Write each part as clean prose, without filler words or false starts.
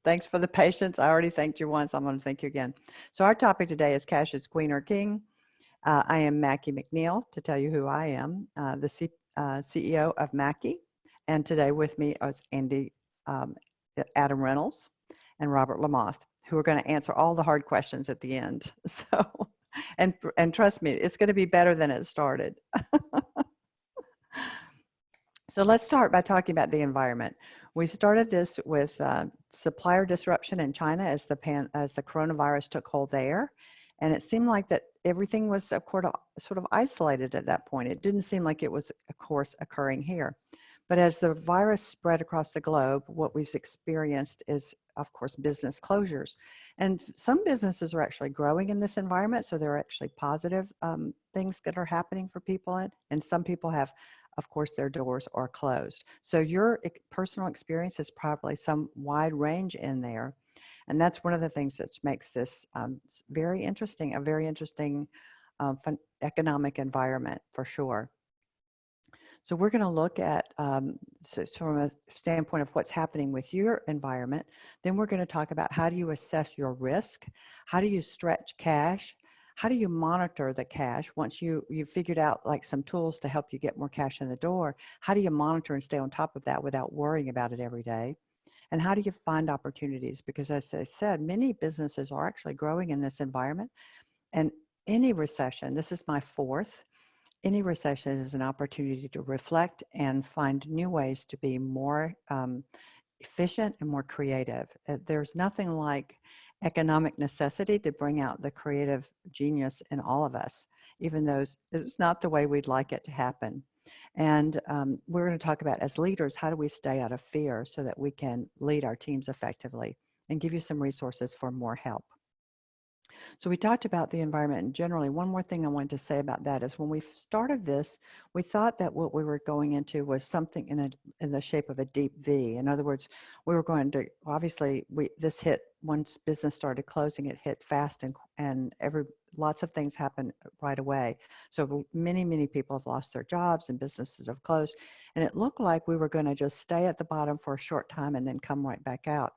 Thanks for the patience. I already thanked you once. I'm going to thank you again. So our topic today is cash is queen or king. I am Mackie McNeil, to tell you who I am, the CEO of Mackie. And today with me is Andy, um, Adam Reynolds, and Robert Lamoth, who are going to answer all the hard questions at the end. So, and trust me, it's going to be better than it started. So let's start by talking about the environment. We started this with supplier disruption in China as the coronavirus took hold there. And it seemed like that everything was sort of isolated at that point. It didn't seem like it was, of course, occurring here. But as the virus spread across the globe, what we've experienced is, of course, business closures. And some businesses are actually growing in this environment, so there are actually positive things that are happening for people. And some people have, of course, their doors are closed. So your personal experience is probably some wide range in there. And that's one of the things that makes this very interesting, a very interesting economic environment for sure. So we're going to look at, so from a standpoint of what's happening with your environment. Then we're going to talk about how do you assess your risk? How do you stretch cash? How do you monitor the cash once you've figured out like some tools to help you get more cash in the door? How do you monitor and stay on top of that without worrying about it every day? And how do you find opportunities? Because as I said, many businesses are actually growing in this environment. And any recession, this is my fourth, any recession is an opportunity to reflect and find new ways to be more efficient and more creative. There's nothing like economic necessity to bring out the creative genius in all of us, even though it's not the way we'd like it to happen. And we're going to talk about, as leaders, how do we stay out of fear so that we can lead our teams effectively, and give you some resources for more help. So we talked about the environment, and generally, one more thing I wanted to say about that is when we started this, we thought that what we were going into was something in the shape of a deep V. In other words, we were going to, obviously, this hit, once business started closing, it hit fast, and lots of things happened right away. So many people have lost their jobs and businesses have closed. And it looked like we were going to just stay at the bottom for a short time and then come right back out.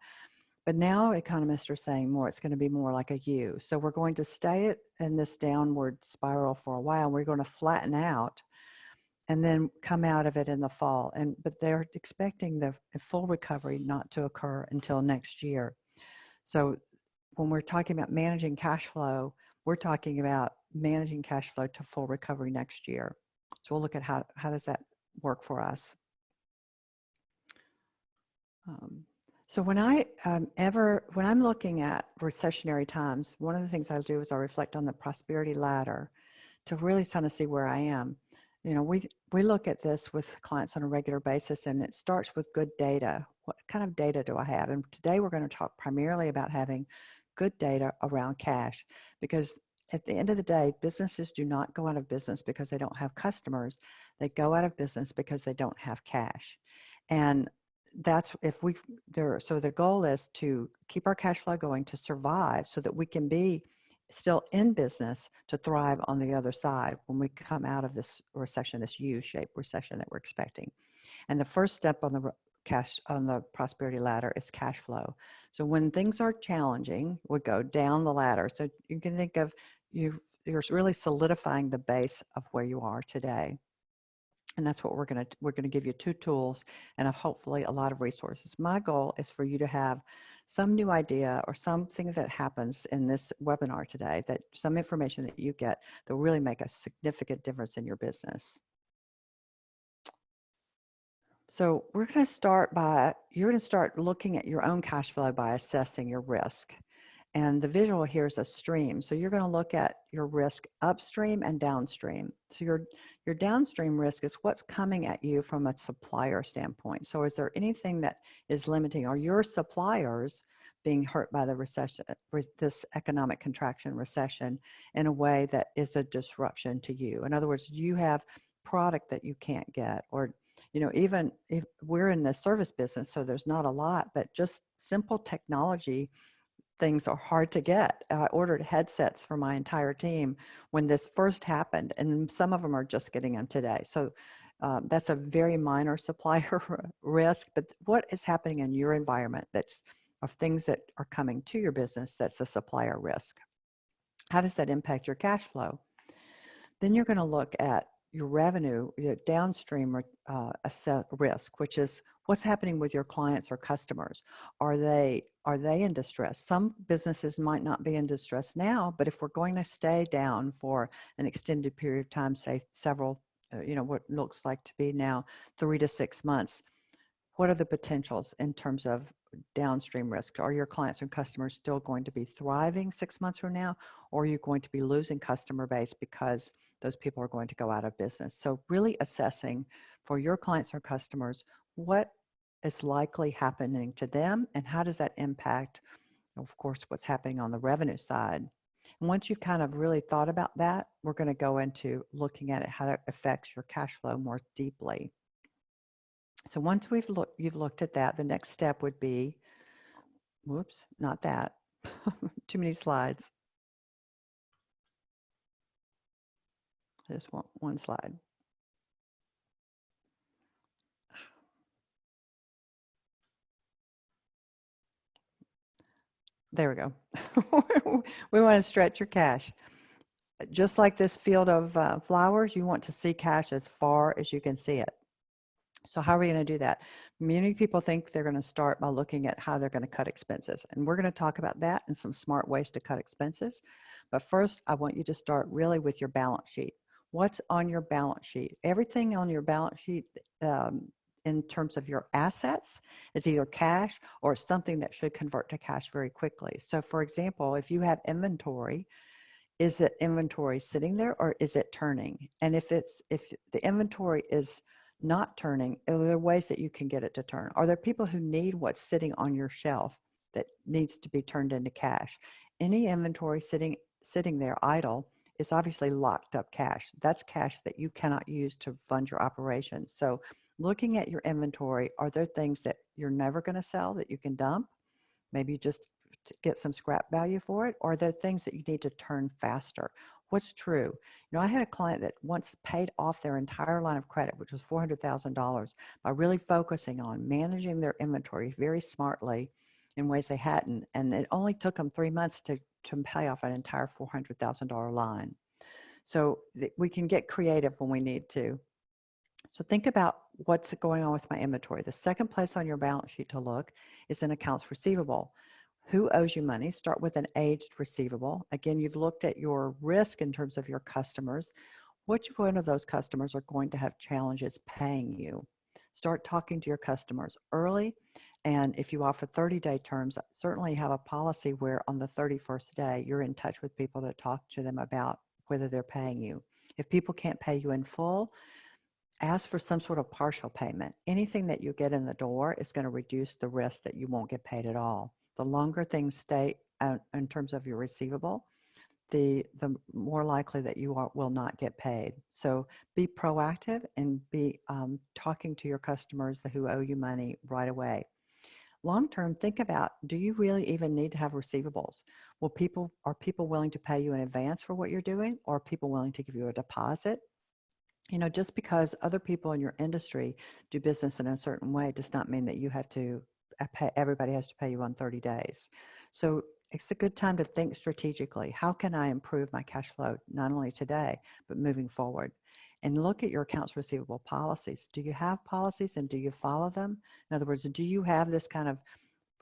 But now economists are saying it's going to be more like a U. So we're going to stay in this downward spiral for a while. We're going to flatten out and then come out of it in the fall. But they're expecting the full recovery not to occur until next year. So when we're talking about managing cash flow, we're talking about managing cash flow to full recovery next year. So we'll look at how does that work for us. So when I'm looking at recessionary times, one of the things I do is I reflect on the prosperity ladder to really kind of see where I am. You know, we look at this with clients on a regular basis, and it starts with good data. What kind of data do I have? And today we're going to talk primarily about having good data around cash, because at the end of the day, businesses do not go out of business because they don't have customers. They go out of business because they don't have cash. And that's so the goal is to keep our cash flow going to survive so that we can be still in business to thrive on the other side when we come out of this recession, this U-shaped recession that we're expecting. And the first step on the prosperity ladder is cash flow. So when things are challenging, we go down the ladder. So you can think of you're really solidifying the base of where you are today. And that's what we're going to give you two tools and hopefully a lot of resources. My goal is for you to have some new idea or something that happens in this webinar today, that some information that you get that will really make a significant difference in your business. So we're going to start you're going to start looking at your own cash flow by assessing your risk. And the visual here is a stream. So you're going to look at your risk upstream and downstream. So your downstream risk is what's coming at you from a supplier standpoint. So is there anything that is limiting? Are your suppliers being hurt by the recession, this economic contraction recession, in a way that is a disruption to you? In other words, you have product that you can't get, or even if we're in the service business, so there's not a lot, but just simple technology things are hard to get. I ordered headsets for my entire team when this first happened, and some of them are just getting them today. So that's a very minor supplier risk, but what is happening in your environment that's of things that are coming to your business that's a supplier risk. How does that impact your cash flow? Then you're going to look at your revenue, your downstream risk, which is what's happening with your clients or customers. Are they in distress? Some businesses might not be in distress now, but if we're going to stay down for an extended period of time, say several, what looks like to be now 3 to 6 months, what are the potentials in terms of downstream risk? Are your clients and customers still going to be thriving 6 months from now, or are you going to be losing customer base because those people are going to go out of business? So really assessing for your clients or customers what is likely happening to them and how does that impact, of course, what's happening on the revenue side. And once you've kind of really thought about that, we're going to go into looking at it, how it affects your cash flow more deeply. So once you've looked at that, the next step would be, whoops, not that, too many slides. Just one slide. There we go. We want to stretch your cash. Just like this field of flowers, you want to see cash as far as you can see it. So how are we going to do that? Many people think they're going to start by looking at how they're going to cut expenses. And we're going to talk about that and some smart ways to cut expenses. But first, I want you to start really with your balance sheet. What's on your balance sheet? Everything on your balance sheet in terms of your assets is either cash or something that should convert to cash very quickly. So for example, if you have inventory, is that inventory sitting there or is it turning? And if the inventory is not turning, are there ways that you can get it to turn? Are there people who need what's sitting on your shelf that needs to be turned into cash? Any inventory sitting there idle is obviously locked up cash. That's cash that you cannot use to fund your operations. So looking at your inventory, are there things that you're never going to sell that you can dump? Maybe just to get some scrap value for it, or are there things that you need to turn faster? What's true? I had a client that once paid off their entire line of credit, which was $400,000, by really focusing on managing their inventory very smartly in ways they hadn't. And it only took them 3 months to pay off an entire $400,000 line. So we can get creative when we need to. So think about what's going on with my inventory. The second place on your balance sheet to look is in accounts receivable. Who owes you money? Start with an aged receivable. Again, you've looked at your risk in terms of your customers. Which one of those customers are going to have challenges paying you? Start talking to your customers early. And if you offer 30-day terms, certainly have a policy where on the 31st day, you're in touch with people to talk to them about whether they're paying you. If people can't pay you in full, ask for some sort of partial payment. Anything that you get in the door is going to reduce the risk that you won't get paid at all. The longer things stay in terms of your receivable, the more likely that you will not get paid. So be proactive and be talking to your customers who owe you money right away. Long term, think about, do you really even need to have receivables? Are people willing to pay you in advance for what you're doing, or are people willing to give you a deposit? Just because other people in your industry do business in a certain way does not mean that you have to everybody has to pay you on 30 days. So it's a good time to think strategically. How can I improve my cash flow, not only today, but moving forward? And look at your accounts receivable policies. Do you have policies and do you follow them? In other words, do you have this kind of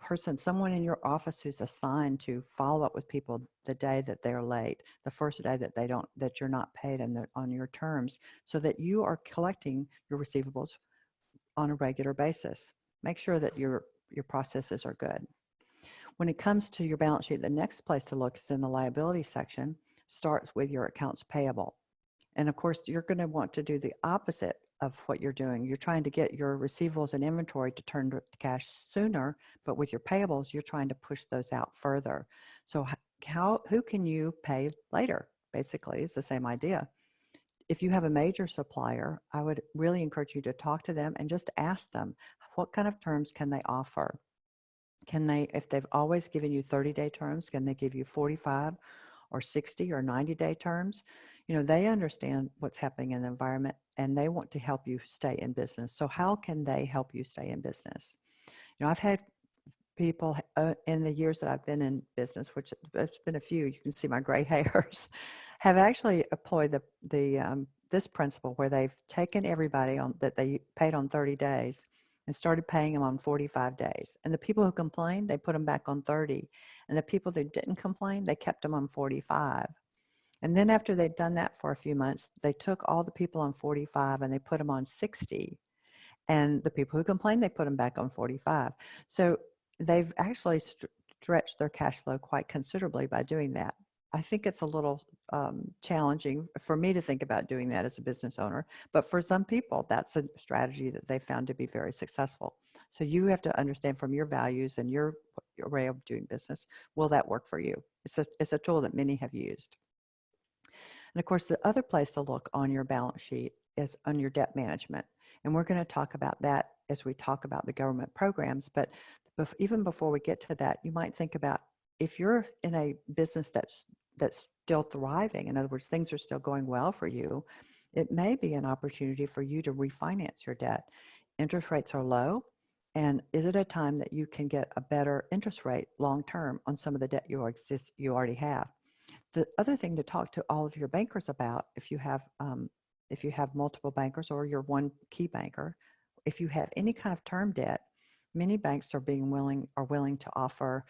person, someone in your office who's assigned to follow up with people the day that they're late, the first day that you're not paid on your terms, so that you are collecting your receivables on a regular basis. Make sure that your processes are good. When it comes to your balance sheet, the next place to look is in the liability section. Starts with your accounts payable. And of course, you're going to want to do the opposite of what you're doing. You're trying to get your receivables and inventory to turn to cash sooner, but with your payables, you're trying to push those out further. So who can you pay later? Basically, it's the same idea. If you have a major supplier, I would really encourage you to talk to them and just ask them, what kind of terms can they offer? If they've always given you 30-day terms, can they give you 45 or 60 or 90-day terms? They understand what's happening in the environment and they want to help you stay in business. So how can they help you stay in business? I've had people in the years that I've been in business, which it's been a few, you can see my gray hairs, have actually employed this principle where they've taken everybody on that they paid on 30 days and started paying them on 45 days. And the people who complained, they put them back on 30. And the people that didn't complain, they kept them on 45. And then after they'd done that for a few months, they took all the people on 45 and they put them on 60. And the people who complained, they put them back on 45. So they've actually stretched their cash flow quite considerably by doing that. I think it's a little challenging for me to think about doing that as a business owner, but for some people, that's a strategy that they found to be very successful. So you have to understand from your values and your way of doing business, will that work for you? It's a tool that many have used. And of course, the other place to look on your balance sheet is on your debt management. And we're going to talk about that as we talk about the government programs. But even before we get to that, you might think about if you're in a business that's still thriving, in other words, things are still going well for you, it may be an opportunity for you to refinance your debt. Interest rates are low. And is it a time that you can get a better interest rate long term on some of the debt you already have? The other thing to talk to all of your bankers about, if you have multiple bankers or you're one key banker, if you have any kind of term debt, many banks are willing to offer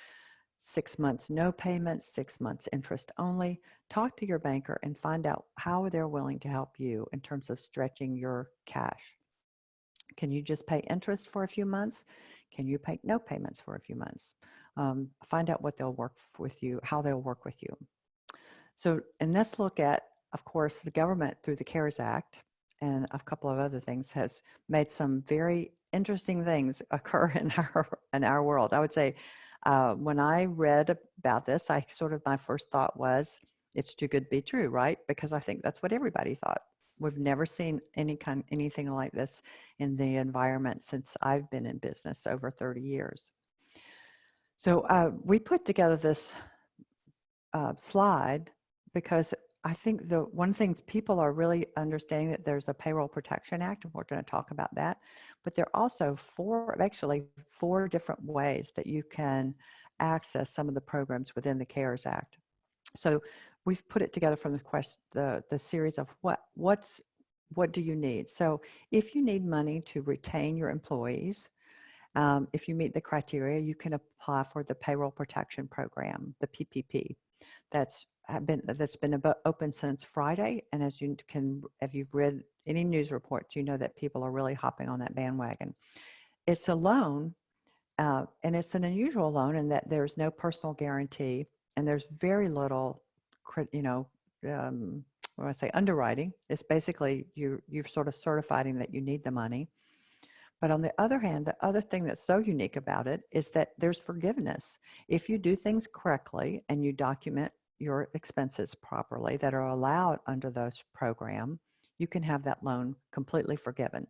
6 months no payments, 6 months interest only. Talk to your banker and find out how they're willing to help you in terms of stretching your cash. Can you just pay interest for a few months? Can you pay no payments for a few months? Find out what they'll work with you, how they'll work with you. So, and let's look at, of course, the government through the CARES Act and a couple of other things has made some very interesting things occur in our world. I would say when I read about this, my first thought was, it's too good to be true, right? Because I think that's what everybody thought. We've never seen anything like this in the environment since I've been in business over 30 years. So we put together this slide because I think the one thing people are really understanding that there's a Payroll Protection Act, and we're going to talk about that. But there are also four different ways that you can access some of the programs within the CARES Act. So we've put it together from the series of what do you need. So if you need money to retain your employees, if you meet the criteria, you can apply for the Payroll Protection Program, the PPP. That's been open since Friday, and if you've read any news reports, you know that people are really hopping on that bandwagon. It's a loan, and it's an unusual loan in that there's no personal guarantee, and there's very little, what do I say, underwriting. It's basically you're sort of certifying that you need the money. But on the other hand, the other thing that's so unique about it is that there's forgiveness. If you do things correctly and you document your expenses properly that are allowed under those program, you can have that loan completely forgiven.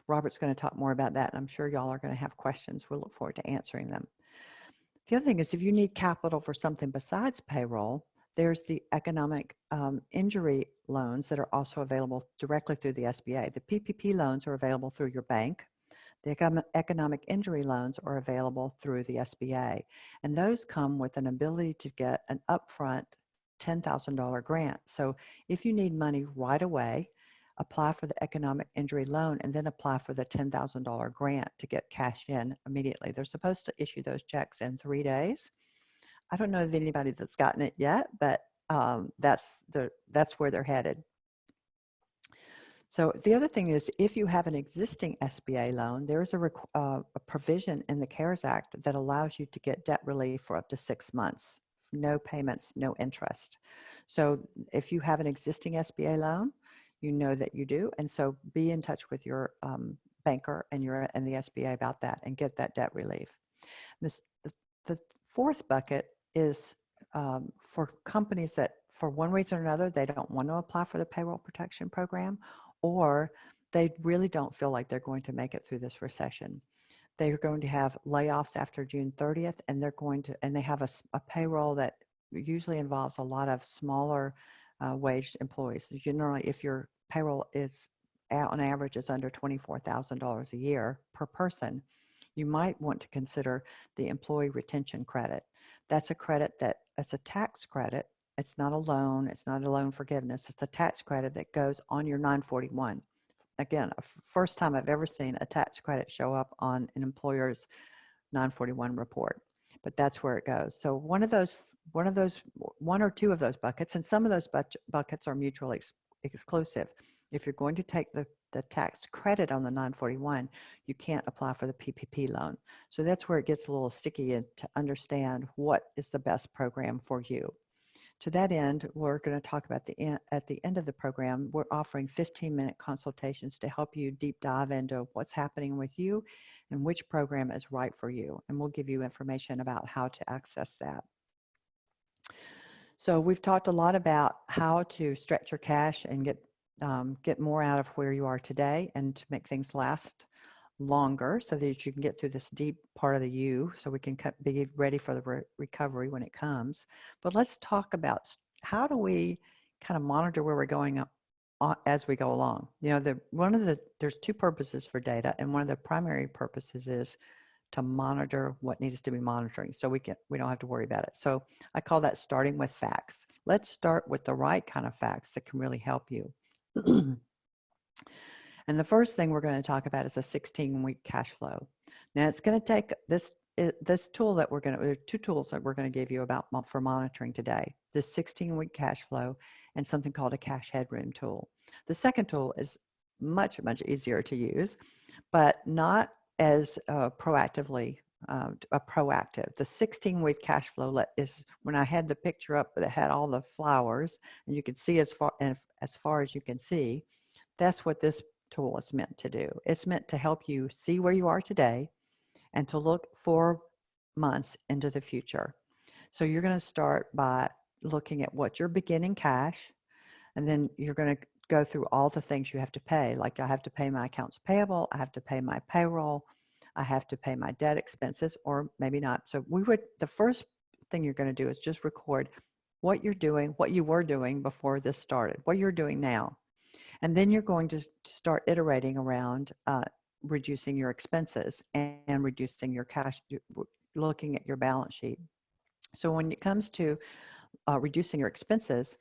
Robert's going to talk more about that, and I'm sure y'all are going to have questions. We'll look forward to answering them. The other thing is if you need capital for something besides payroll, there's the economic injury loans that are also available directly through the SBA. The PPP loans are available through your bank. The economic injury loans are available through the SBA. And those come with an ability to get an upfront $10,000 grant. So if you need money right away, apply for the economic injury loan and then apply for the $10,000 grant to get cash in immediately. They're supposed to issue those checks in 3 days. I don't know of anybody that's gotten it yet, but that's where they're headed. So the other thing is, if you have an existing SBA loan, there is a provision in the CARES Act that allows you to get debt relief for up to 6 months, no payments, no interest. So if you have an existing SBA loan, you know that you do, and so be in touch with your banker and the SBA about that and get that debt relief. The fourth bucket is for companies that, for one reason or another, they don't want to apply for the Payroll Protection Program, or they really don't feel like they're going to make it through this recession. They're going to have layoffs after June 30th, and they have a payroll that usually involves a lot of smaller waged employees. Generally, if your payroll is on average is under $24,000 a year per person, you might want to consider the employee retention credit. That's a credit that it's a tax credit. It's not a loan. It's not a loan forgiveness. It's a tax credit that goes on your 941. Again, first time I've ever seen a tax credit show up on an employer's 941 report, but that's where it goes. So one or two of those buckets, and some of those buckets are mutually exclusive. If you're going to take the tax credit on the 941, you can't apply for the PPP loan. So that's where it gets a little sticky, and to understand what is the best program for you. To that end, we're going to talk about at the end of the program, we're offering 15-minute consultations to help you deep dive into what's happening with you and which program is right for you. And we'll give you information about how to access that. So we've talked a lot about how to stretch your cash and get more out of where you are today, and to make things last longer so that you can get through this deep part of the U, so we can be ready for the recovery when it comes. But let's talk about how do we kind of monitor where we're going as we go along. You know, there's two purposes for data, and one of the primary purposes is to monitor what needs to be monitoring, so we don't have to worry about it. So I call that starting with facts. Let's start with the right kind of facts that can really help you. And the first thing we're going to talk about is a 16-week cash flow. Now it's going to take this tool that there are two tools that we're going to give you for monitoring today. This 16-week cash flow and something called a cash headroom tool. The second tool is much, much easier to use, but not as proactive. The 16-week cash flow is when I had the picture up that had all the flowers, and you could see as far as you can see. That's what this tool is meant to do. It's meant to help you see where you are today and to look 4 months into the future. So you're going to start by looking at what your beginning cash, and then you're going to go through all the things you have to pay. Like, I have to pay my accounts payable, I have to pay my payroll, I have to pay my debt expenses, or maybe not. So the first thing you're going to do is just record what you're doing, what you were doing before this started, what you're doing now. And then you're going to start iterating around reducing your expenses and reducing your cash, looking at your balance sheet. So when it comes to reducing your expenses,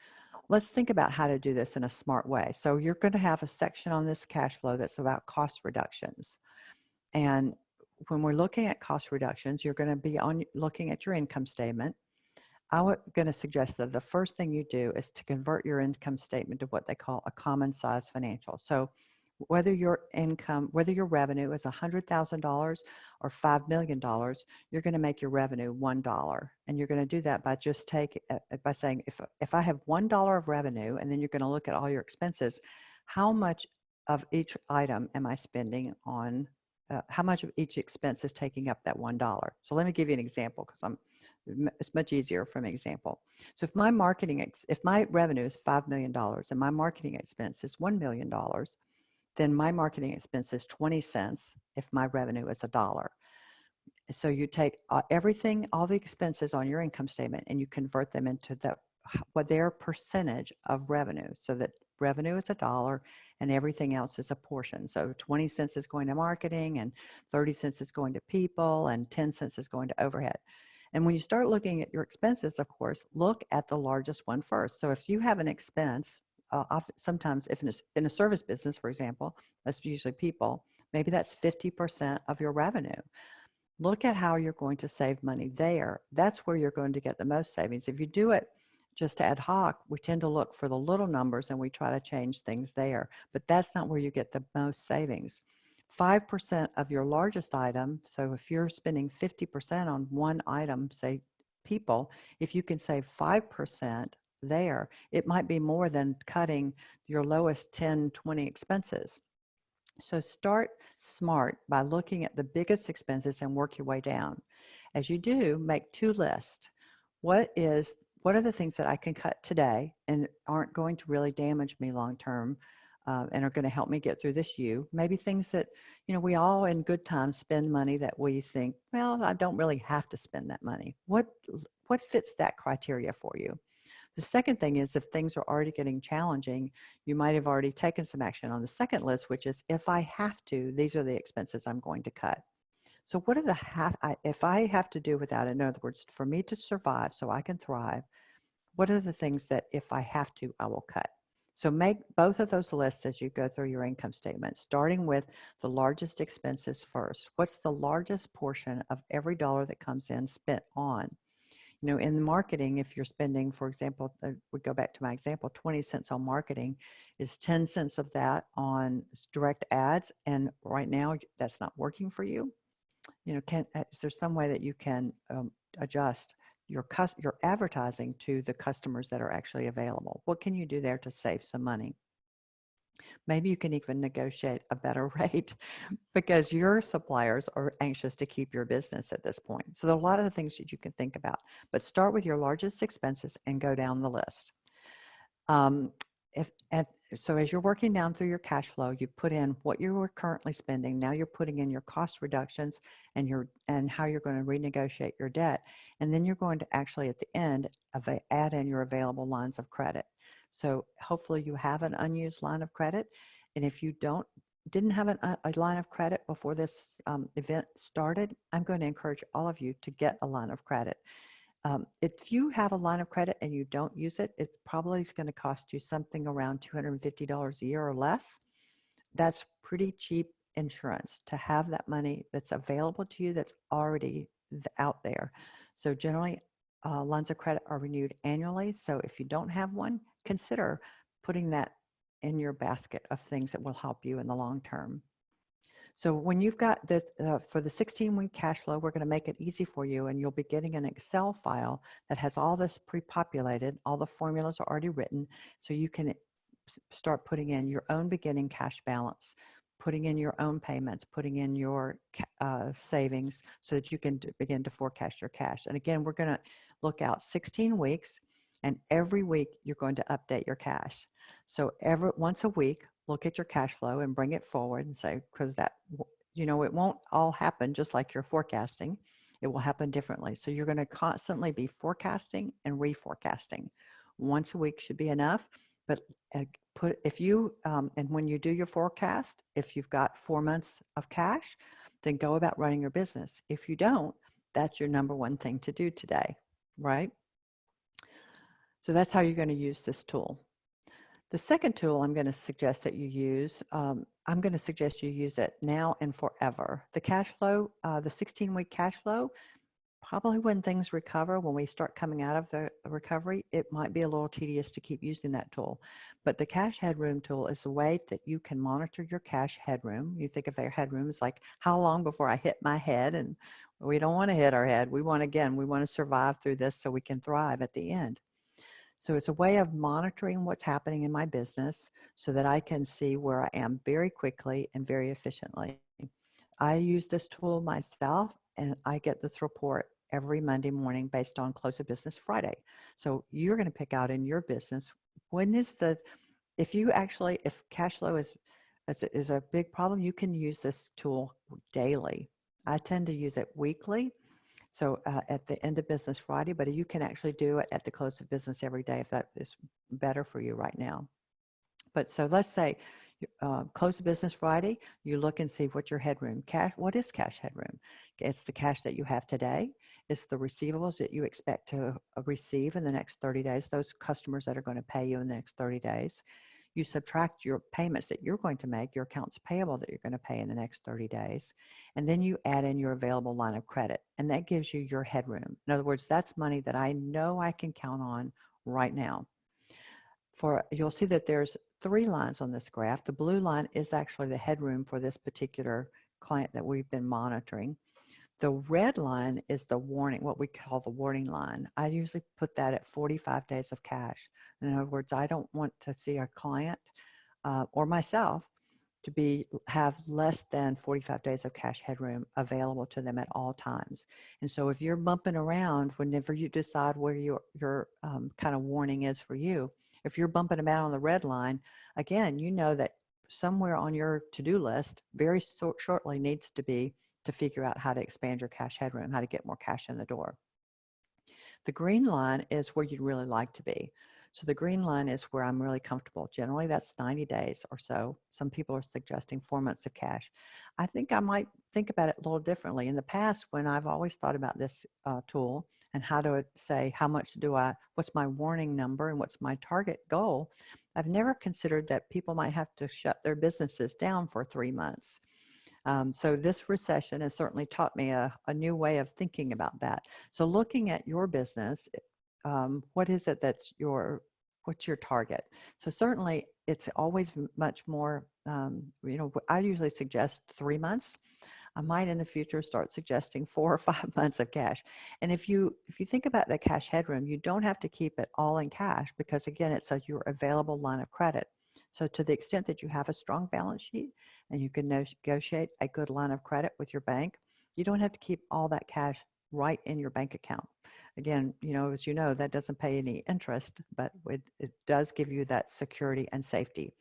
let's think about how to do this in a smart way. So you're going to have a section on this cash flow that's about cost reductions. And when we're looking at cost reductions, you're going to be looking at your income statement. I'm going to suggest that the first thing you do is to convert your income statement to what they call a common size financial. So whether your revenue is $100,000 or $5 million, you're going to make your revenue $1. And you're going to do that by by saying, if I have $1 of revenue, and then you're going to look at all your expenses, how much of each item am I spending on, how much of each expense is taking up that $1? So let me give you an example, because it's much easier from an example. So if my revenue is $5 million and my marketing expense is $1 million, then my marketing expense is 20 cents if my revenue is $1. So you take everything, all the expenses on your income statement, and you convert them into their percentage of revenue. So that revenue is $1 and everything else is a portion. So 20 cents is going to marketing, and 30 cents is going to people, and 10 cents is going to overhead. And when you start looking at your expenses, of course, look at the largest one first. So if you have an expense, sometimes if in a service business, for example, that's usually people, maybe that's 50% of your revenue. Look at how you're going to save money there. That's where you're going to get the most savings. If you do it just ad hoc, we tend to look for the little numbers and we try to change things there, but that's not where you get the most savings. 5% of your largest item, so if you're spending 50% on one item, say people, if you can save 5% there, it might be more than cutting your lowest 10, 20 expenses. So start smart by looking at the biggest expenses and work your way down. As you do, make two lists. What are the things that I can cut today and aren't going to really damage me long term, and are going to help me get through this U? Maybe things that, we all in good times spend money that we think, well, I don't really have to spend that money. What fits that criteria for you? The second thing is, if things are already getting challenging, you might have already taken some action on the second list, which is, if I have to, these are the expenses I'm going to cut. So what are the if I have to do without it, in other words, for me to survive so I can thrive, what are the things that if I have to, I will cut? So make both of those lists as you go through your income statement, starting with the largest expenses first. What's the largest portion of every dollar that comes in spent on? You know, in marketing, if you're spending, for example, we go back to my example, 20 cents on marketing, is 10 cents of that on direct ads. And right now that's not working for you. You know, is there some way that you can adjust your advertising to the customers that are actually available? What can you do there to save some money? Maybe you can even negotiate a better rate because your suppliers are anxious to keep your business at this point. So there are a lot of the things that you can think about, but start with your largest expenses and go down the list. Um, so as you're working down through your cash flow, you put in what you were currently spending. Now you're putting in your cost reductions and how you're going to renegotiate your debt. And then you're going to actually at the end add in your available lines of credit. So hopefully you have an unused line of credit. And if you didn't have a line of credit before this event started, I'm going to encourage all of you to get a line of credit. If you have a line of credit and you don't use it, it probably is going to cost you something around $250 a year or less. That's pretty cheap insurance to have that money that's available to you that's already out there. So generally, lines of credit are renewed annually. So if you don't have one, consider putting that in your basket of things that will help you in the long term. So when you've got this, for the 16-week cash flow, we're going to make it easy for you, and you'll be getting an Excel file that has all this pre-populated. All the formulas are already written, so you can start putting in your own beginning cash balance, putting in your own payments, putting in your savings so that you can begin to forecast your cash. And again, we're going to look out 16 weeks, and every week you're going to update your cash. So once a week, look at your cash flow and bring it forward and say, because that, you know, it won't all happen just like you're forecasting. It will happen differently. So you're going to constantly be forecasting and reforecasting. Once a week should be enough, but if you, and when you do your forecast, if you've got 4 months of cash, then go about running your business. If you don't, that's your number one thing to do today, right? So that's how you're going to use this tool. The second tool I'm going to suggest that you use, I'm going to suggest you use it now and forever. The cash flow, the 16-week cash flow, probably when things recover, when we start coming out of the recovery, it might be a little tedious to keep using that tool. But the cash headroom tool is a way that you can monitor your cash headroom. You think of your headroom as like, how long before I hit my head? And we don't want to hit our head. We want to survive through this so we can thrive at the end. So it's a way of monitoring what's happening in my business so that I can see where I am very quickly and very efficiently. I use this tool myself, and I get this report every Monday morning based on close of business Friday. So you're going to pick out in your business, if cash flow is a big problem, you can use this tool daily. I tend to use it weekly. So at the end of business Friday, but you can actually do it at the close of business every day if that is better for you right now. But so let's say close of business Friday, you look and see what your headroom cash, what is cash headroom? It's the cash that you have today. It's the receivables that you expect to receive in the next 30 days, those customers that are going to pay you in the next 30 days. You subtract your payments that you're going to make, your accounts payable that you're going to pay in the next 30 days, and then you add in your available line of credit, and that gives you your headroom. In other words, that's money that I know I can count on right now. You'll see that there's 3 lines on this graph. The blue line is actually the headroom for this particular client that we've been monitoring. The red line is the warning, what we call the warning line. I usually put that at 45 days of cash. In other words, I don't want to see a client or myself to have less than 45 days of cash headroom available to them at all times. And so if you're bumping around, whenever you decide where your kind of warning is for you, if you're bumping about on the red line, again, you know that somewhere on your to-do list very shortly needs to be to figure out how to expand your cash headroom, how to get more cash in the door. The green line is where you'd really like to be. So the green line is where I'm really comfortable. Generally, that's 90 days or so. Some people are suggesting 4 months of cash. I think I might think about it a little differently. In the past, when I've always thought about this tool and how to say, what's my warning number and what's my target goal, I've never considered that people might have to shut their businesses down for 3 months. So this recession has certainly taught me a new way of thinking about that. So looking at your business, what is it what's your target? So certainly it's always much more, I usually suggest 3 months. I might in the future start suggesting 4 or 5 months of cash. And if you think about the cash headroom, you don't have to keep it all in cash because again, it's your available line of credit. So to the extent that you have a strong balance sheet and you can negotiate a good line of credit with your bank, you don't have to keep all that cash right in your bank account. Again, as you know, that doesn't pay any interest, but it does give you that security and safety.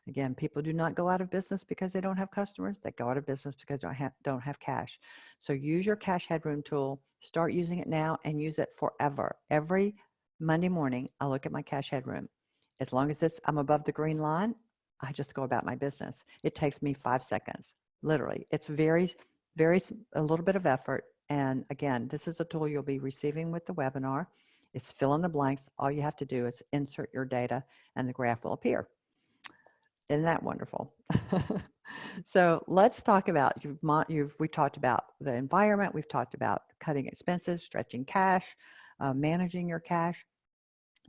Again, people do not go out of business because they don't have customers. They go out of business because they don't have cash. So use your cash headroom tool. Start using it now and use it forever. Every Monday morning, I look at my cash headroom. As long as I'm above the green line, I just go about my business. It takes me 5 seconds, literally. It's a little bit of effort. And again, this is a tool you'll be receiving with the webinar. It's fill in the blanks. All you have to do is insert your data and the graph will appear. Isn't that wonderful? So let's talk about, we talked about the environment. We've talked about cutting expenses, stretching cash, managing your cash.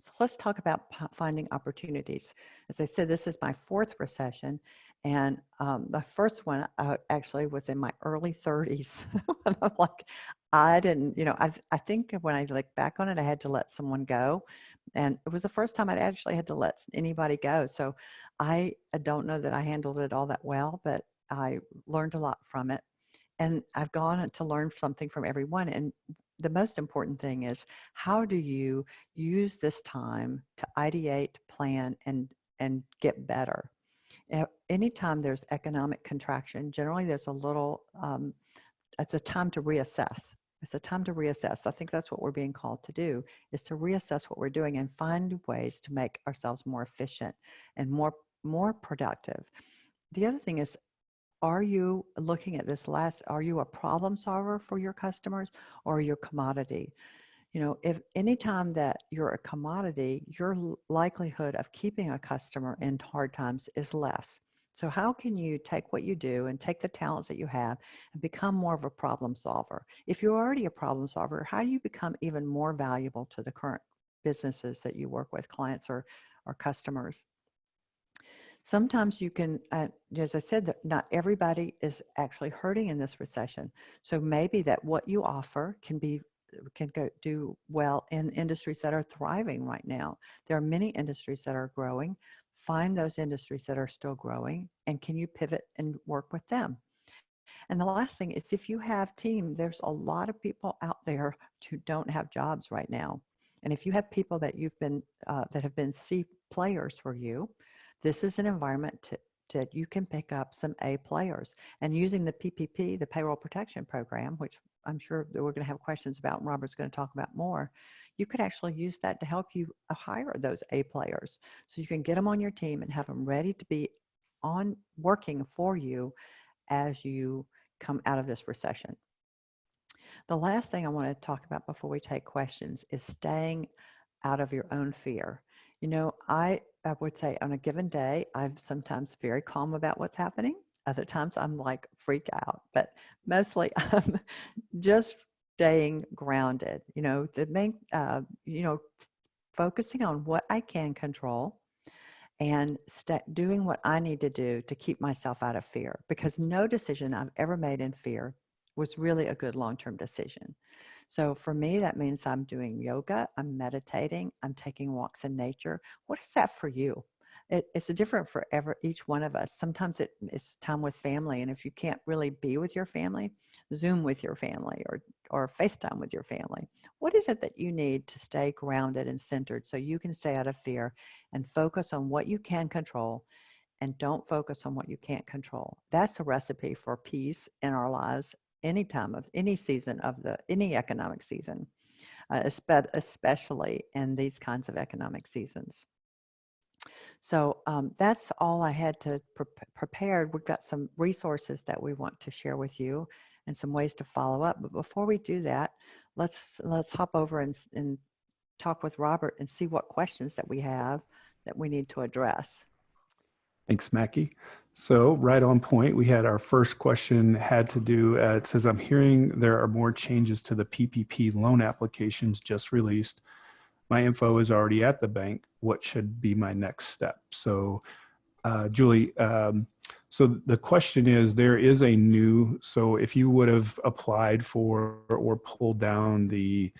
So let's talk about finding opportunities. As I said, this is my 4th recession. And the first one actually was in my early 30s. And I'm like, I didn't, I think when I look back on it, I had to let someone go. And it was the first time I'd actually had to let anybody go. So I don't know that I handled it all that well, but I learned a lot from it. And I've gone to learn something from everyone. And the most important thing is, how do you use this time to ideate, plan, and get better? Anytime there's economic contraction, generally there's it's a time to reassess. It's a time to reassess. I think that's what we're being called to do, is to reassess what we're doing and find ways to make ourselves more efficient and more productive. The other thing is, are you looking at are you a problem solver for your customers or are you a commodity? If anytime that you're a commodity, your likelihood of keeping a customer in hard times is less. So how can you take what you do and take the talents that you have and become more of a problem solver? If you're already a problem solver, how do you become even more valuable to the current businesses that you work with, clients or customers? Sometimes you can, as I said, that not everybody is actually hurting in this recession. So maybe that what you offer can do well in industries that are thriving right now. There are many industries that are growing. Find those industries that are still growing, and can you pivot and work with them? And the last thing is, if you have team, there's a lot of people out there who don't have jobs right now. And if you have people that that have been C players for you, this is an environment that you can pick up some A players. And using the PPP, the Payroll Protection Program, which I'm sure that we're going to have questions about, and Robert's going to talk about more, you could actually use that to help you hire those A players. So you can get them on your team and have them ready to be on working for you as you come out of this recession. The last thing I want to talk about before we take questions is staying out of your own fear. I would say on a given day, I'm sometimes very calm about what's happening. Other times I'm like freak out, but mostly I'm just staying grounded. The main, focusing on what I can control and doing what I need to do to keep myself out of fear, because no decision I've ever made in fear was really a good long-term decision. So for me, that means I'm doing yoga, I'm meditating, I'm taking walks in nature. What is that for you? It's different for each one of us. Sometimes it's time with family, and if you can't really be with your family, Zoom with your family or FaceTime with your family. What is it that you need to stay grounded and centered so you can stay out of fear and focus on what you can control, and don't focus on what you can't control? That's a recipe for peace in our lives any time of any season of any economic season. especially in these kinds of economic seasons. So that's all I had to prepared. We've got some resources that we want to share with you and some ways to follow up. But before we do that, let's hop over and talk with Robert and see what questions that we have that we need to address. Thanks, Mackie. So right on point, we had our first question had to do, it says, I'm hearing there are more changes to the PPP loan applications just released. My info is already at the bank. What should be my next step? So Julie, so the question is, there is a new, so if you would have applied for or pulled down the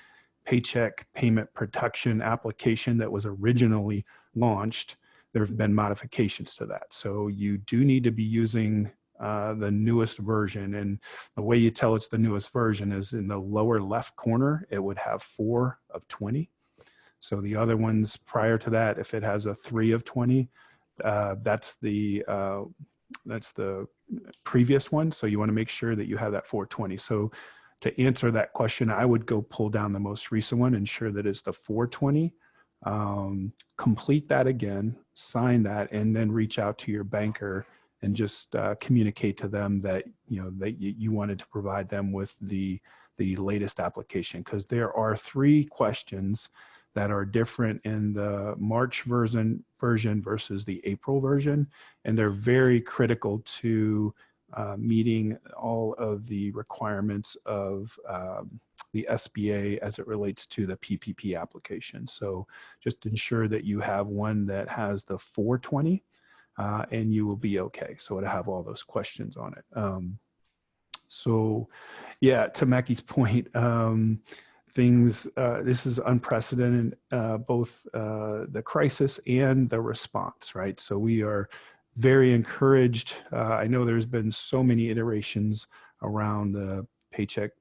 Paycheck Payment Protection application that was originally launched, there have been modifications to that. So you do need to be using the newest version. And the way you tell it's the newest version is in the lower left corner, it would have 4 of 20. So the other ones prior to that, if it has a 3 of 20, that's the previous one. So you want to make sure that you have that 420. So to answer that question, I would go pull down the most recent one, ensure that it's the 420, complete that again, sign that, and then reach out to your banker and just communicate to them that you wanted to provide them with the latest application, because there are 3 questions that are different in the March version versus the April version, and they're very critical to meeting all of the requirements of the SBA as it relates to the PPP application. So just ensure that you have one that has the 420 and you will be okay. So it'll have all those questions on it. So yeah, to Mackie's point, this is unprecedented, both the crisis and the response, right? So we are very encouraged. I know there's been so many iterations around the Paycheck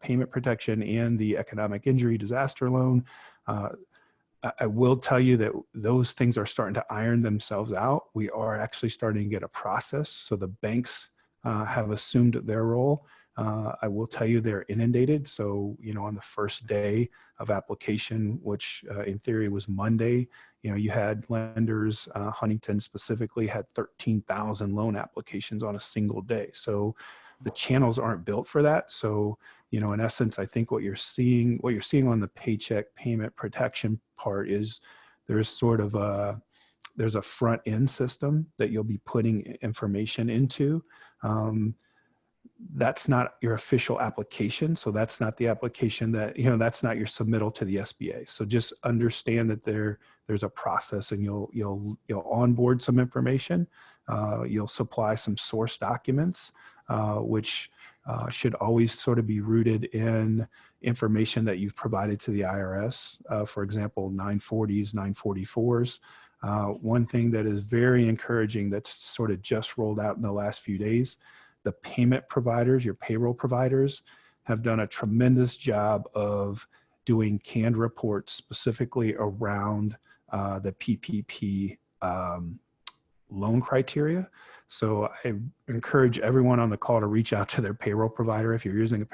Payment Protection and the Economic Injury Disaster Loan. I will tell you that those things are starting to iron themselves out. We are actually starting to get a process. So the banks have assumed their role. I will tell you they're inundated. So, on the first day of application, which in theory was Monday, you had lenders, Huntington specifically had 13,000 loan applications on a single day. So the channels aren't built for that. So, in essence, I think what you're seeing on the Paycheck Payment Protection part is there's sort of there's a front end system that you'll be putting information into. That's not your official application. So that's not the application that, that's not your submittal to the SBA. So just understand that there's a process, and you'll onboard some information. You'll supply some source documents, which should always sort of be rooted in information that you've provided to the IRS. For example, 940s, 944s. One thing that is very encouraging that's sort of just rolled out in the last few days, the payment providers, your payroll providers, have done a tremendous job of doing canned reports specifically around the PPP loan criteria. So I encourage everyone on the call to reach out to their payroll provider. If you're using a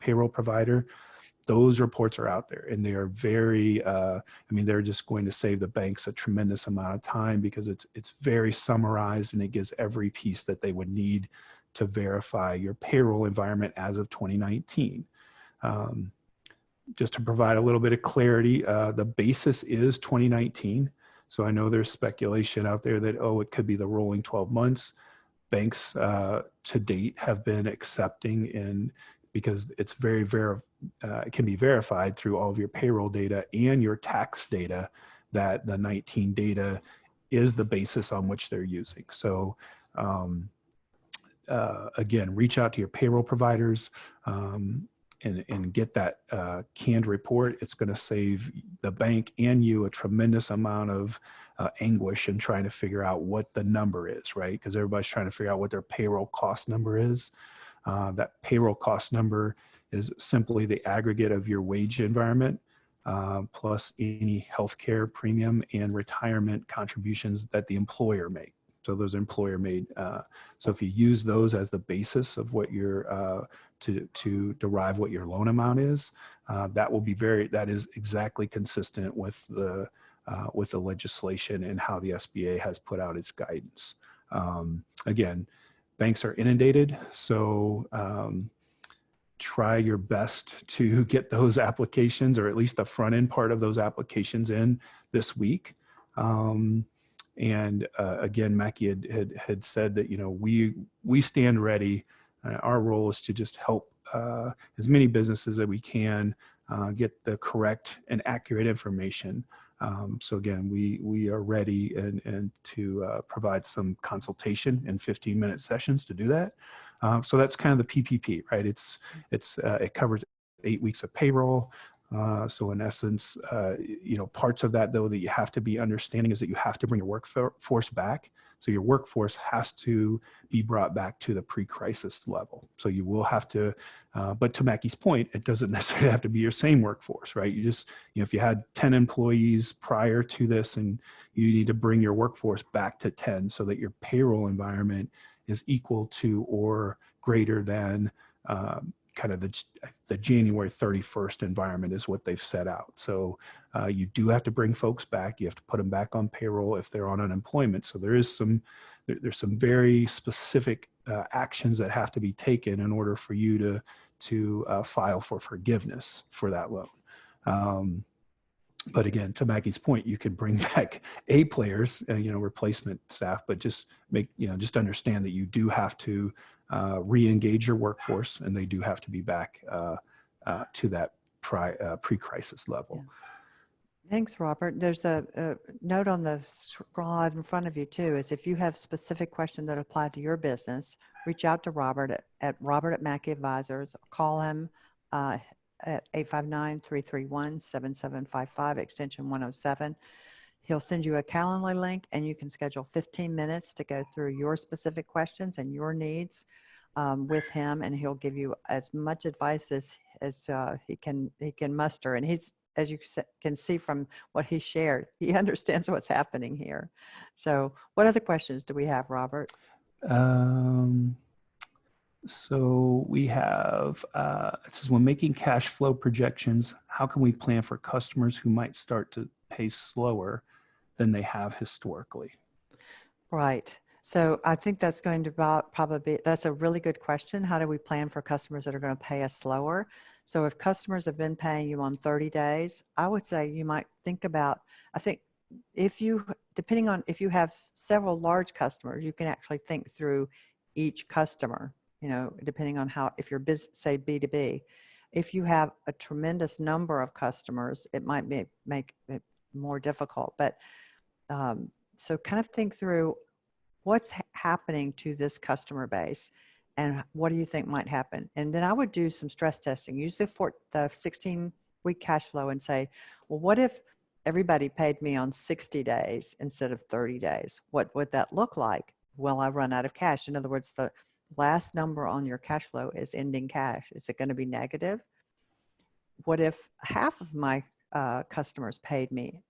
payroll provider, those reports are out there, and they are very, they're just going to save the banks a tremendous amount of time, because it's very summarized, and it gives every piece that they would need to verify your payroll environment as of 2019. Just to provide a little bit of clarity, the basis is 2019. So I know there's speculation out there that, it could be the rolling 12 months. Banks to date have been accepting, because it's it can be verified through all of your payroll data and your tax data, that the 19 data is the basis on which they're using. So again, reach out to your payroll providers and get that canned report. It's going to save the bank and you a tremendous amount of anguish in trying to figure out what the number is, right? Because everybody's trying to figure out what their payroll cost number is. That payroll cost number is simply the aggregate of your wage environment plus any healthcare premium and retirement contributions that the employer make. So those employer made. So if you use those as the basis of what your to derive what your loan amount is, that will be that is exactly consistent with the legislation and how the SBA has put out its guidance. Again, banks are inundated, so try your best to get those applications, or at least the front end part of those applications, in this week. Again, Mackie had said that, you know, we stand ready. Our role is to just help as many businesses that we can get the correct and accurate information. So again, we are ready and to provide some consultation in 15-minute sessions to do that. So that's kind of the PPP, right? It covers 8 weeks of payroll. So in essence, you know, parts of that though that you have to be understanding is that you have to bring your workforce back. So your workforce has to be brought back to the pre-crisis level. So you will have to, but to Mackie's point, it doesn't necessarily have to be your same workforce, right? You just, you know, if you had 10 employees prior to this, and you need to bring your workforce back to 10 so that your payroll environment is equal to or greater than kind of the January 31st environment is what they've set out. So you do have to bring folks back. You have to put them back on payroll if they're on unemployment. So there's some very specific actions that have to be taken in order for you to file for forgiveness for that loan. But again, to Maggie's point, you could bring back A players, you know, replacement staff, but just just understand that you do have to re-engage your workforce, and they do have to be back to that pre-crisis level. Yeah. Thanks, Robert. There's a note on the scroll in front of you too, is if you have specific questions that apply to your business, reach out to Robert at Robert@Mackey Advisors. Call him at 859-331-7755, extension 107. He'll send you a Calendly link, and you can schedule 15 minutes to go through your specific questions and your needs with him, and he'll give you as much advice as he can muster. And he's, as you can see from what he shared, he understands what's happening here. So what other questions do we have, Robert? So we have, it says, when making cash flow projections, how can we plan for customers who might start to pay slower than they have historically? Right. So I think that's going to probably be, that's a really good question. How do we plan for customers that are going to pay us slower? So if customers have been paying you on 30 days, I would say you might think about, I think if you, depending on if you have several large customers, you can actually think through each customer, you know, depending on how, if you're say B2B. If you have a tremendous number of customers, it might make it more difficult. But so kind of think through what's happening to this customer base and what do you think might happen? And then I would do some stress testing. Use the 16-week cash flow and say, well, what if everybody paid me on 60 days instead of 30 days? What would that look like? Will I run out of cash? In other words, the last number on your cash flow is ending cash. Is it going to be negative? What if half of my customers paid me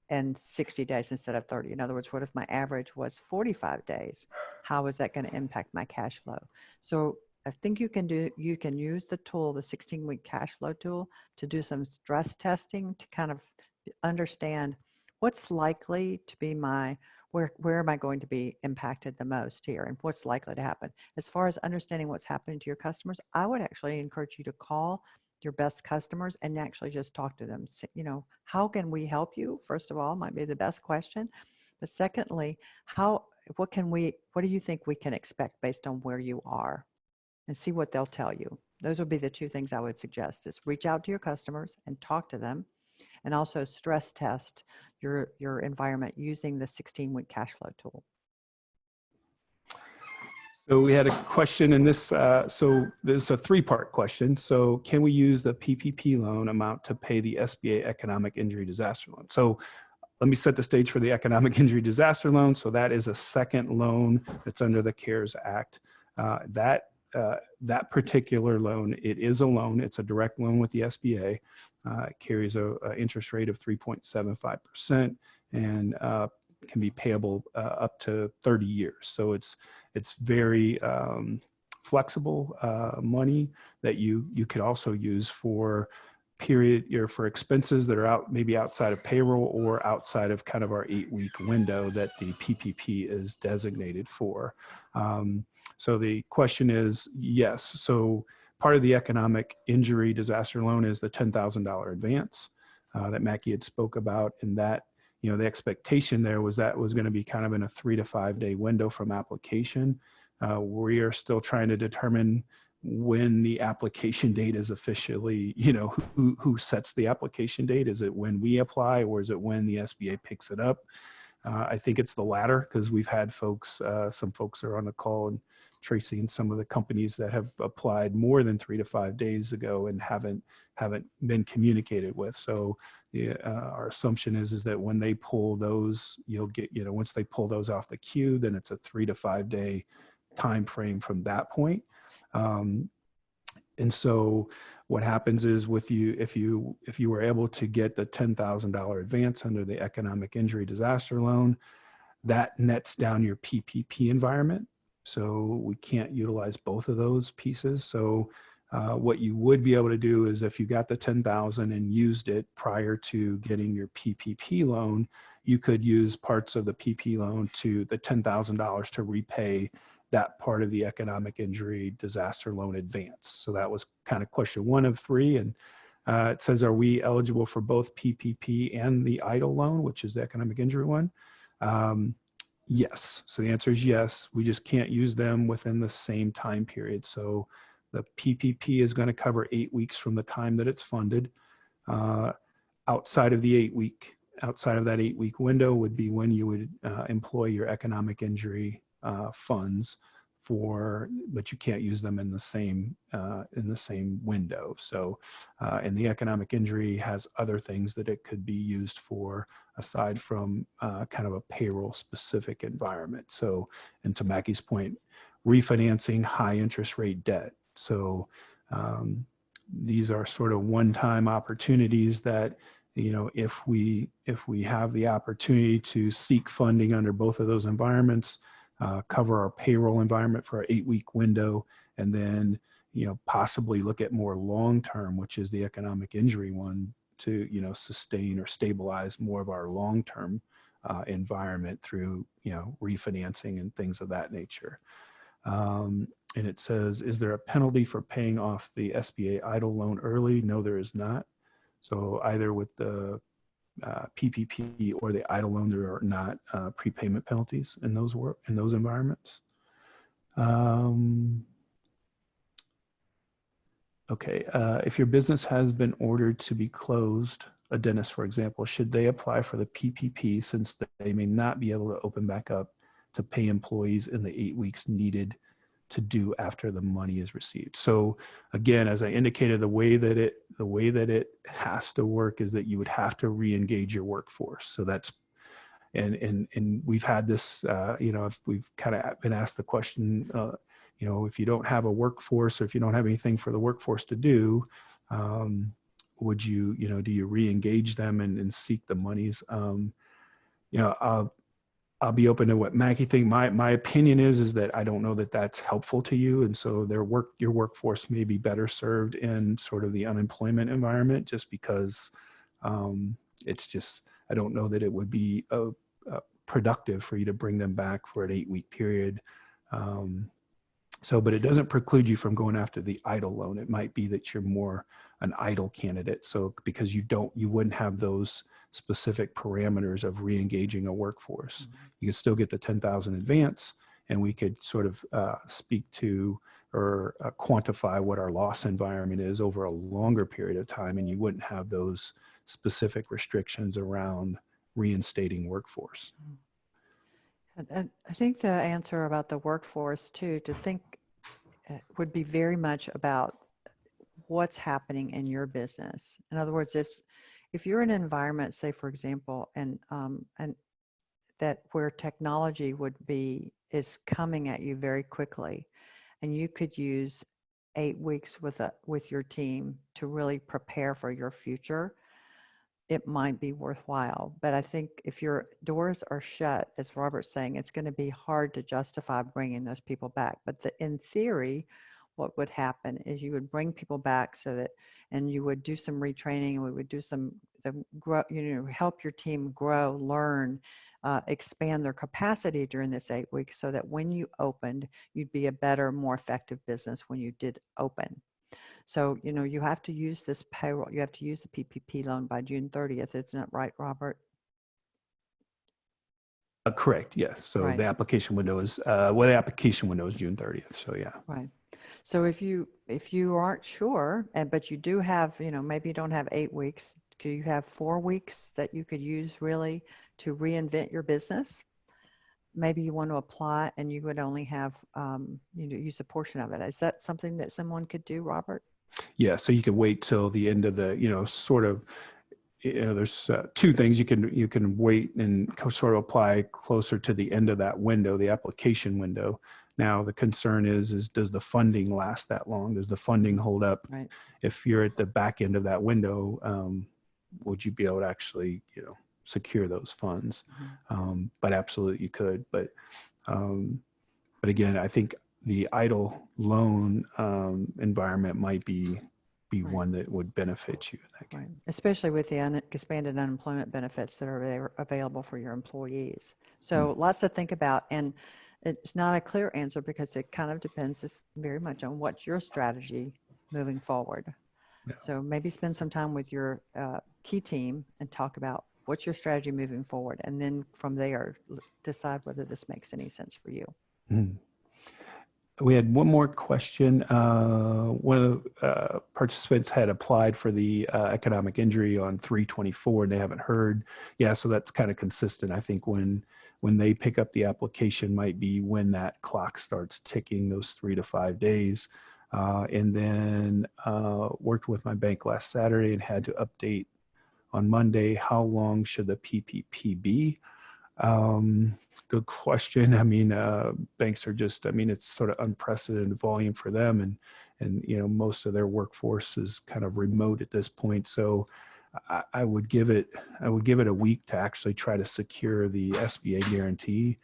in 60 days instead of 30? In other words, what if my average was 45 days? How is that going to impact my cash flow? So I think you can use the tool, the 16-week cash flow tool, to do some stress testing to kind of understand what's likely to be where am I going to be impacted the most here, and what's likely to happen. As far as understanding what's happening to your customers, I would actually encourage you to call your best customers and actually just talk to them. You know, how can we help you? First of all, might be the best question. But secondly, what do you think we can expect based on where you are? And see what they'll tell you. Those would be the two things I would suggest, is reach out to your customers and talk to them, and also stress test your environment using the 16-week cash flow tool. So we had a question in this, so there's a 3-part question. So can we use the PPP loan amount to pay the SBA economic injury disaster loan? So let me set the stage for the economic injury disaster loan. So that is a second loan that's under the CARES Act. That particular loan, it is a loan. It's a direct loan with the SBA. It carries an interest rate of 3.75%. And can be payable up to 30 years. So it's very flexible money that you could also use for for expenses that are maybe outside of payroll or outside of kind of our 8-week window that the PPP is designated for. So the question is, yes. So part of the economic injury disaster loan is the $10,000 advance that Mackie had spoke about, and that, you know, the expectation there was that was going to be kind of in a 3 to 5 day window from application. We are still trying to determine when the application date is officially, you know, who sets the application date. Is it when we apply, or is it when the SBA picks it up? I think it's the latter, because we've had folks, some folks are on the call, and Tracy, and some of the companies that have applied more than 3 to 5 days ago and haven't been communicated with. So our assumption is that when they pull those, you'll get, you know, once they pull those off the queue, then it's a 3 to 5 day time frame from that point. And so what happens is with you, if you were able to get the $10,000 advance under the economic injury disaster loan, that nets down your PPP environment. So we can't utilize both of those pieces. So what you would be able to do is, if you got the 10,000 and used it prior to getting your PPP loan, you could use parts of the PP loan to the $10,000 to repay that part of the economic injury disaster loan advance. So that was kind of question 1 of 3. And it says, are we eligible for both PPP and the EIDL loan, which is the economic injury one? Yes. So the answer is yes. We just can't use them within the same time period. So the PPP is going to cover 8 weeks from the time that it's funded. Outside of the 8 week, outside of that 8 week window would be when you would employ your economic injury funds but you can't use them in the same window. So, and the economic injury has other things that it could be used for aside from kind of a payroll specific environment. So, and to Mackie's point, refinancing high interest rate debt. So these are sort of one-time opportunities that, you know, if we have the opportunity to seek funding under both of those environments, cover our payroll environment for our 8 week window, and then, you know, possibly look at more long-term, which is the economic injury one, to, you know, sustain or stabilize more of our long-term environment through, you know, refinancing and things of that nature. And it says, is there a penalty for paying off the SBA EIDL loan early? No, there is not. So either with the PPP or the EIDL loan, there are not prepayment penalties in those environments. Okay, if your business has been ordered to be closed, a dentist, for example, should they apply for the PPP, since they may not be able to open back up to pay employees in the 8 weeks needed to do after the money is received? So again, as I indicated, the way that it has to work is that you would have to re-engage your workforce. So that's, and we've had this, you know, if we've kind of been asked the question, you know, if you don't have a workforce, or if you don't have anything for the workforce to do, would you, you know, do you re-engage them and seek the monies? You know, I'll be open to what Mackie thinks. My opinion is that I don't know that that's helpful to you. And so your workforce may be better served in sort of the unemployment environment, just because it's just, I don't know that it would be productive for you to bring them back for an 8 week period. So, but it doesn't preclude you from going after the EIDL loan. It might be that you're more an EIDL candidate. So because you wouldn't have those specific parameters of re-engaging a workforce. Mm-hmm. You could still get the 10,000 advance, and we could sort of speak to or quantify what our loss environment is over a longer period of time, and you wouldn't have those specific restrictions around reinstating workforce. I think the answer about the workforce too, to think would be very much about what's happening in your business. In other words, if you're in an environment, say for example, and that where technology is coming at you very quickly, and you could use 8 weeks with your team to really prepare for your future, it might be worthwhile. But I think if your doors are shut, as Robert's saying, it's going to be hard to justify bringing those people back. But in theory, what would happen is you would bring people back so that, and you would do some retraining, and we would do some grow, help your team grow, learn, expand their capacity during this 8 weeks, so that when you opened, you'd be a better, more effective business when you did open. So, you have to use this payroll, you have to use the PPP loan by June 30th. Isn't that right, Robert? Correct. Yes. So Right, the application window is the application window is June 30th. So yeah. right. So if you aren't sure, but you do have, maybe you don't have 8 weeks, do you have 4 weeks that you could use really to reinvent your business? Maybe you want to apply and you would only have, use a portion of it. Is that something that someone could do, Robert? Yeah. So you can wait till the end of the, sort of, there's two things you can wait and sort of apply closer to the end of that window, the application window. Now the concern is does the funding last that long? Does the funding hold up? Right. If you're at the back end of that window, would you be able to actually, secure those funds? But absolutely you could. But again, I think the idle loan environment might be Right. one that would benefit you in that case. Right. Especially with the expanded unemployment benefits that are available for your employees. So lots to think about. And it's not a clear answer because it kind of depends very much on what's your strategy moving forward. Yeah. So maybe spend some time with your key team and talk about what's your strategy moving forward. And then from there, decide whether this makes any sense for you. Mhm. We had one more question. One of the participants had applied for the economic injury on 3/24 and they haven't heard. Yeah, so that's kind of consistent. I think when they pick up the application might be when that clock starts ticking, those 3 to 5 days. And then worked with my bank last Saturday and had to update on Monday. How long should the PPP be? Good question. I mean, banks are just, it's sort of unprecedented volume for them. And, most of their workforce is kind of remote at this point. So I would give it a week to actually try to secure the SBA guarantee.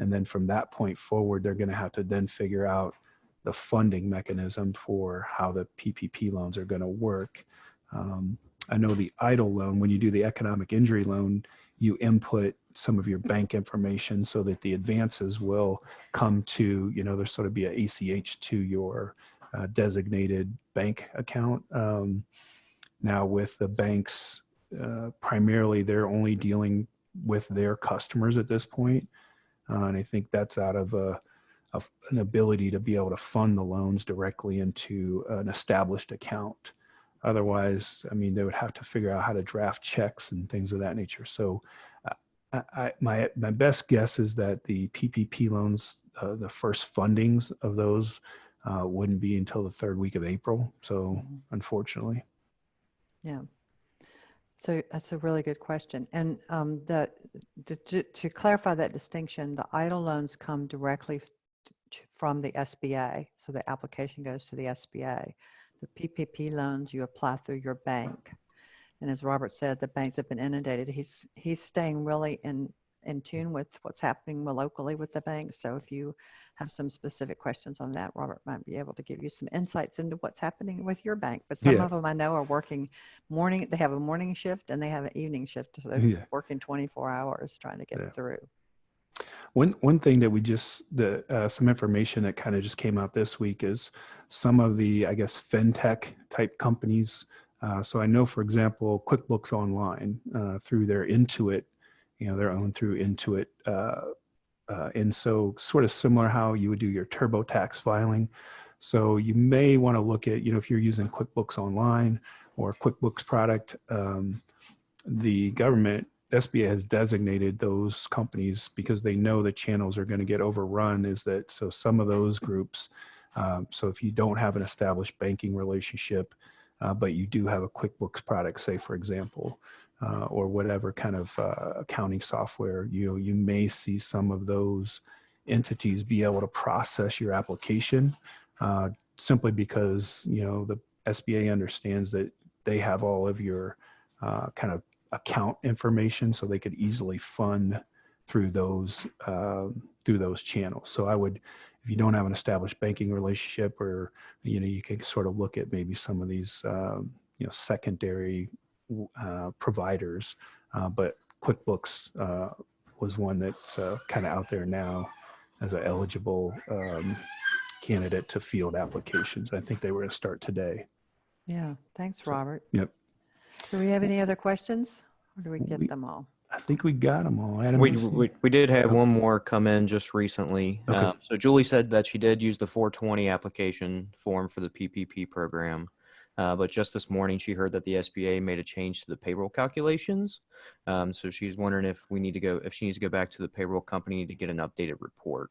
And then from that point forward, they're going to have to then figure out the funding mechanism for how the PPP loans are going to work. I know the EIDL loan, when you do the economic injury loan, you input some of your bank information so that the advances will come to, there's sort of be a ACH to your designated bank account. Now with the banks, primarily they're only dealing with their customers at this point. And I think that's out of an ability to be able to fund the loans directly into an established account. Otherwise, they would have to figure out how to draft checks and things of that nature. So my best guess is that the PPP loans, the first fundings of those wouldn't be until the third week of April. So unfortunately. Yeah. So that's a really good question. And to clarify that distinction, the EIDL loans come directly from the SBA. So the application goes to the SBA. The PPP loans you apply through your bank. And as Robert said, the banks have been inundated. He's staying really in tune with what's happening locally with the banks. So if you have some specific questions on that, Robert might be able to give you some insights into what's happening with your bank. But some of them I know are working morning. They have a morning shift and they have an evening shift. So they're working 24 hours trying to get through. One thing that we just, some information that kind of just came out this week is some of the, I guess, FinTech type companies. So I know, for example, QuickBooks Online through their Intuit, they're owned through Intuit. And so sort of similar how you would do your TurboTax filing. So you may want to look at, if you're using QuickBooks Online or QuickBooks product, the government, SBA has designated those companies because they know the channels are going to get overrun. So some of those groups, so if you don't have an established banking relationship, but you do have a QuickBooks product, say, for example, or whatever kind of accounting software, you may see some of those entities be able to process your application simply because, the SBA understands that they have all of your kind of account information so they could easily fund through those channels. So I would, if you don't have an established banking relationship, or you can sort of look at maybe some of these secondary providers, but QuickBooks was one that's kind of out there now as an eligible candidate to field applications. I think they were going to start today. Yeah, thanks, So, Robert. yep. Do we have any other questions, or do we get them all? I think we got them all. Adam, We did have one more come in just recently. Okay. So Julie said that she did use the 420 application form for the PPP program, but just this morning she heard that the SBA made a change to the payroll calculations. So she's wondering if she needs to go back to the payroll company to get an updated report.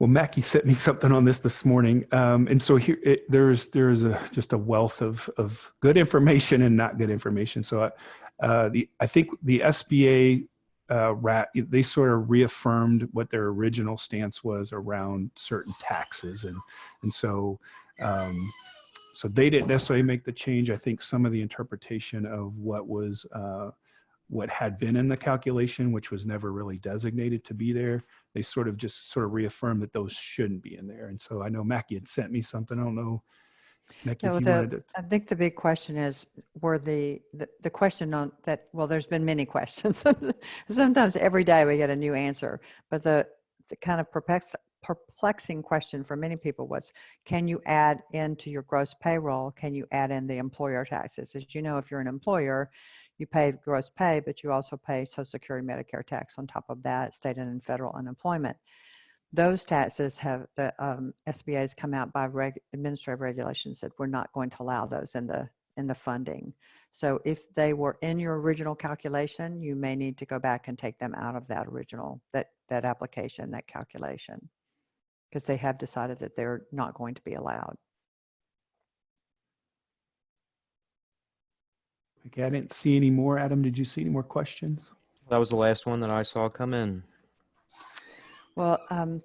Well, Mackie sent me something on this morning, and so here there's just a wealth of good information and not good information. So I think the SBA they sort of reaffirmed what their original stance was around certain taxes, and so they didn't necessarily make the change. I think some of the interpretation of what had been in the calculation, which was never really designated to be there, they sort of reaffirmed that those shouldn't be in there. And so I know Mackie had sent me something. I don't know, Mackie, if you wanted to. I think the big question is, were the question on that, well, there's been many questions. Sometimes every day we get a new answer, but the kind of perplexing question for many people was, can you add into your gross payroll, can you add in the employer taxes? As you know, if you're an employer, you pay gross pay, but you also pay Social Security, Medicare tax on top of that, state and federal unemployment. Those taxes have the SBA has come out by administrative regulations that we're not going to allow those in the funding. So if they were in your original calculation, you may need to go back and take them out of that original, that application, that calculation, because they have decided that they're not going to be allowed. Okay, I didn't see any more. Adam, did you see any more questions? That was the last one that I saw come in. Well,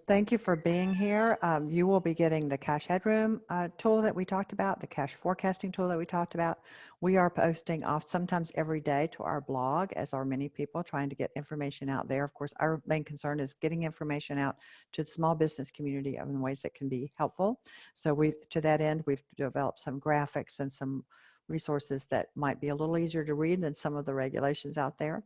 thank you for being here. You will be getting the cash headroom tool that we talked about, the cash forecasting tool that we talked about. We are posting off sometimes every day to our blog, as are many people trying to get information out there. Of course, our main concern is getting information out to the small business community in ways that can be helpful. So to that end, we've developed some graphics and some resources that might be a little easier to read than some of the regulations out there.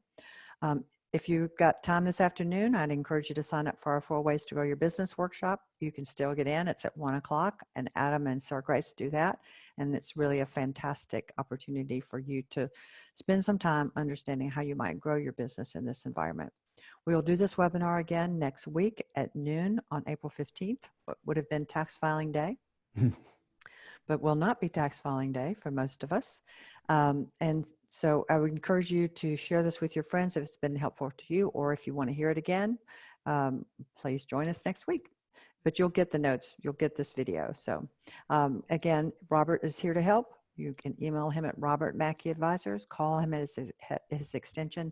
If you've got time this afternoon, I'd encourage you to sign up for our 4 Ways to Grow Your Business workshop. You can still get in. It's at 1 o'clock, and Adam and Sarah Grace do that. And it's really a fantastic opportunity for you to spend some time understanding how you might grow your business in this environment. We will do this webinar again next week at noon on April 15th. What would have been tax filing day, but will not be tax filing day for most of us. And so I would encourage you to share this with your friends if it's been helpful to you, or if you want to hear it again, please join us next week. But you'll get the notes, you'll get this video. So again, Robert is here to help. You can email him at Robert Mackey Advisors, call him at his extension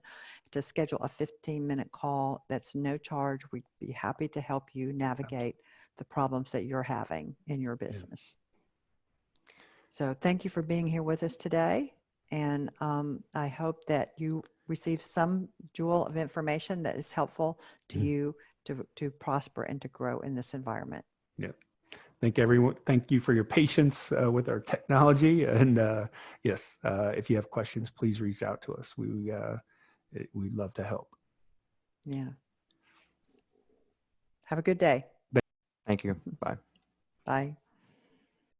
to schedule a 15-minute call. That's no charge. We'd be happy to help you navigate the problems that you're having in your business. Yeah. So thank you for being here with us today. And I hope that you receive some jewel of information that is helpful to you to prosper and to grow in this environment. Yeah. Thank you for your patience with our technology. And yes, if you have questions, please reach out to us. We'd love to help. Yeah. Have a good day. Thank you. Bye. Bye.